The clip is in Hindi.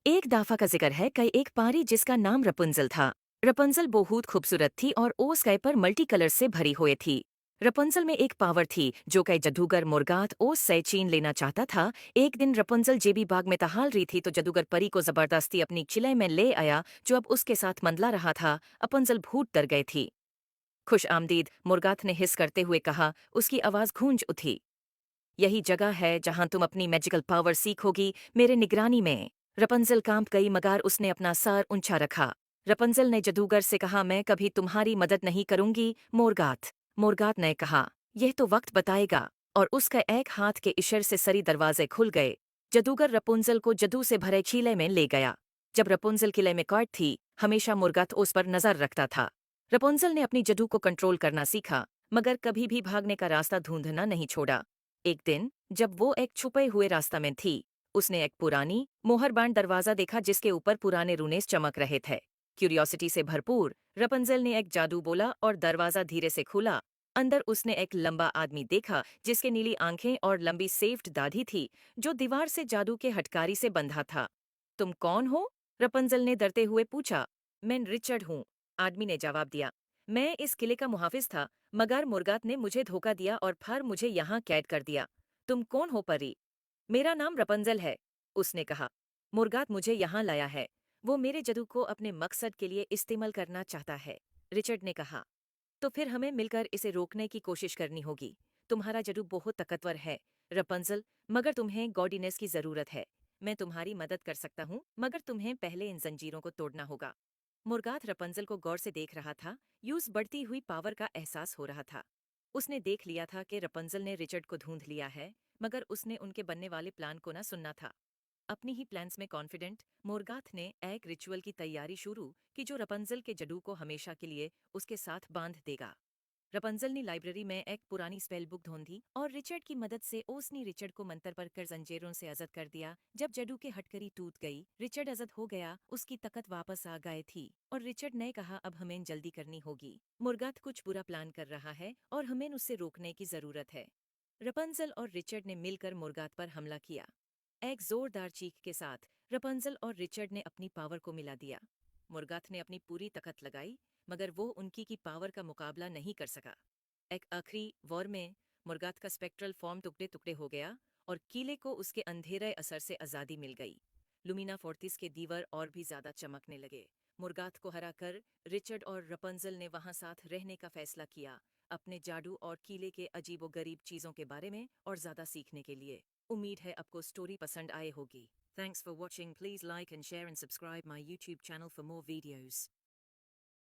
एक दाफा का जिक्र है कई एक पारी जिसका नाम रपुंजल था। रपुंजल बहुत खूबसूरत थी और ओ स्काई पर मल्टी कलर से भरी हुई थी। रपुंजल में एक पावर थी जो कई जादूगर मुर्गात ओस से छीन लेना चाहता था। एक दिन रपुंजल जेबी बाग में टहल रही थी तो जादूगर परी को जबरदस्ती अपनी चिल्ले में ले आया जो अब उसके साथ मंडला रहा था। अपुंजल भूत डर गई थी। खुश आमदीद मुर्गात ने हिस करते हुए कहा। उसकी आवाज गूंज उठी। यही जगह है जहां तुम अपनी मैजिकल पावर सीखोगी, मेरे निगरानी में। रपंजल कांप गई मगर उसने अपना सर ऊंचा रखा। रपंजल ने जादूगर से कहा, मैं कभी तुम्हारी मदद नहीं करूंगी मोरगात। मोरगात ने कहा, यह तो वक्त बताएगा। और उसका एक हाथ के इशारे से सरी दरवाजे खुल गए। जादूगर रपुंजल को जादू से भरे चीले में ले गया। जब रपुंजल किले में कैद थी, हमेशा मुर्गात उस पर नजर रखता था। रपुंजल ने अपनी जादू को कंट्रोल करना सीखा, मगर कभी भी भागने का रास्ता ढूंढना नहीं छोड़ा। एक दिन जब वो एक छुपे हुए रास्ता में थी, उसने एक पुरानी मोहरबान दरवाजा देखा जिसके ऊपर पुराने रूनेस चमक रहे थे। क्यूरियोसिटी से भरपूर रपंजल ने एक जादू बोला और दरवाजा धीरे से खुला। अंदर उसने एक लंबा आदमी देखा जिसके नीली आंखें और लंबी सेफ्ड दाढ़ी थी, जो दीवार से जादू के हटकारी से बंधा था। तुम कौन हो? रपंजल ने डरते हुए पूछा। मैं रिचर्ड हूँ, आदमी ने जवाब दिया। मैं इस किले का मुहाफिज था, मगर मुर्गात ने मुझे धोखा दिया और फिर मुझे यहाँ कैद कर दिया। तुम कौन हो परी? मेरा नाम रपंजल है, उसने कहा। मुर्गात मुझे यहाँ लाया है। वो मेरे जादू को अपने मकसद के लिए इस्तेमाल करना चाहता है, रिचर्ड ने कहा। तो फिर हमें मिलकर इसे रोकने की कोशिश करनी होगी। तुम्हारा जादू बहुत ताकतवर है रपंजल, मगर तुम्हें गॉडीनेस की जरूरत है। मैं तुम्हारी मदद कर सकता हूँ, मगर तुम्हें पहले इन जंजीरों को तोड़ना होगा। मुर्गात रपंजल को गौर से देख रहा था। यूज बढ़ती हुई पावर का एहसास हो रहा था। उसने देख लिया था कि रपंजल ने रिचर्ड को ढूंढ लिया है, मगर उसने उनके बनने वाले प्लान को ना सुनना था। अपनी ही प्लान्स में कॉन्फिडेंट मोरगाथ ने एक रिचुअल की तैयारी शुरू की जो रपंजल के जादू को हमेशा के लिए उसके साथ बांध देगा। रपंजल ने लाइब्रेरी में एक पुरानी स्पेल बुक ढूंढी और रिचर्ड की मदद से उसने रिचर्ड को मंतर पर कर जंजीरों से आजाद कर दिया। जब जादू की हटकरी टूट गई, रिचर्ड आजाद हो गया, उसकी ताकत वापस आ गई थी। और रिचर्ड ने कहा, अब हमें जल्दी करनी होगी। मुर्गात कुछ बुरा प्लान कर रहा है और हमें उससे रोकने की जरूरत है। रपंजल और रिचर्ड ने मिलकर मुर्गात पर हमला किया। एक जोरदार चीख के साथ रपंजल और रिचर्ड ने अपनी पावर को मिला दिया। मुर्गात ने अपनी पूरी ताकत लगाई, मगर वो उनकी की पावर का मुकाबला नहीं कर सका। एक आखिरी वॉर में मुर्गात का स्पेक्ट्रल फॉर्म टुकड़े टुकड़े हो गया और किले को उसके अंधेरे असर से आज़ादी मिल गई। लुमिना फोर्टिस के दीवार और भी ज्यादा चमकने लगे। मुर्गात को हराकर रिचर्ड और रपंजल ने वहां साथ रहने का फैसला किया, अपने जादू और किले के अजीबो-गरीब चीजों के बारे में और ज्यादा सीखने के लिए। उम्मीद है आपको स्टोरी पसंद आए होगी। Thanks for watching. Please like and share and subscribe my YouTube channel for more videos.